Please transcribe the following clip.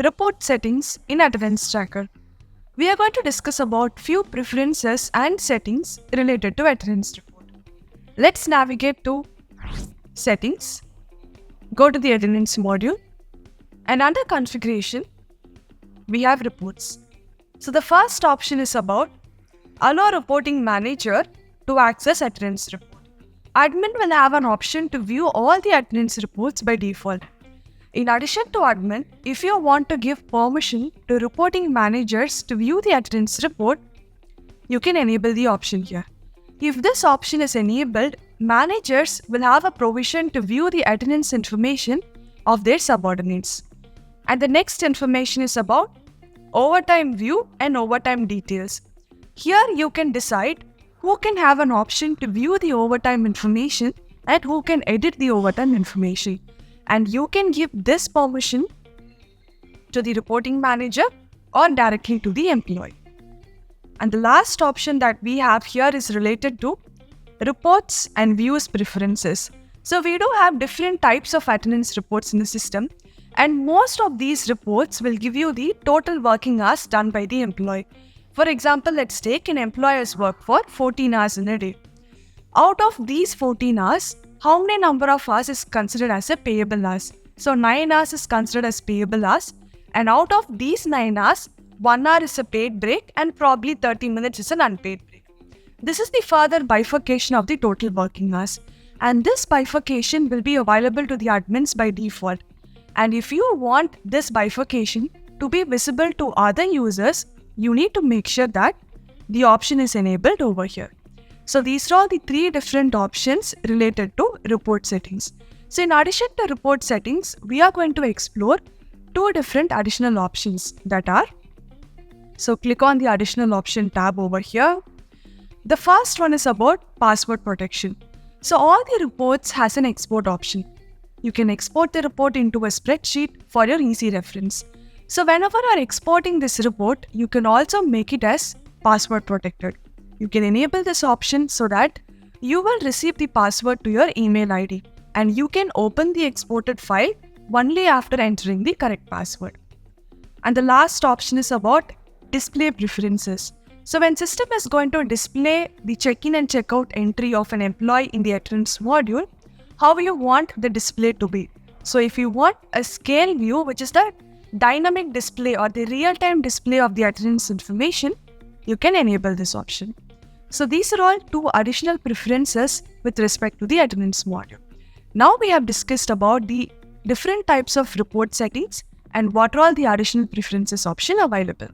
Report settings in attendance tracker. We are going to discuss about few preferences and settings related to attendance report. Let's navigate to settings, go to the attendance module, and under configuration, we have reports. So the first option is about allow reporting manager to access attendance report. Admin will have an option to view all the attendance reports by default. In addition to admin, if you want to give permission to reporting managers to view the attendance report, you can enable the option here. If this option is enabled, managers will have a provision to view the attendance information of their subordinates. And the next information is about overtime view and overtime details. Here you can decide who can have an option to view the overtime information and who can edit the overtime information. And you can give this permission to the reporting manager or directly to the employee. And the last option that we have here is related to reports and views preferences. So we do have different types of attendance reports in the system, and most of these reports will give you the total working hours done by the employee. For example, let's take an employer's work for 14 hours in a day. Out of these 14 hours, how many number of hours is considered as a payable hours? So 9 hours is considered as payable hours, and out of these 9 hours, 1 hour is a paid break and probably 30 minutes is an unpaid break. This is the further bifurcation of the total working hours, and this bifurcation will be available to the admins by default. And if you want this bifurcation to be visible to other users, you need to make sure that the option is enabled over here. So these are all the three different options related to report settings. So in addition to report settings, we are going to explore two different additional options that are, so click on the additional option tab over here. The first one is about password protection. So all the reports has an export option. You can export the report into a spreadsheet for your easy reference. So whenever you are exporting this report, you can also make it as password protected. You can enable this option so that you will receive the password to your email ID, and you can open the exported file only after entering the correct password. And the last option is about display preferences. So when system is going to display the check-in and check-out entry of an employee in the attendance module, how you want the display to be. So if you want a scale view, which is the dynamic display or the real-time display of the attendance information, you can enable this option. So these are all two additional preferences with respect to the attendance module. Now we have discussed about the different types of report settings and what are all the additional preferences option available.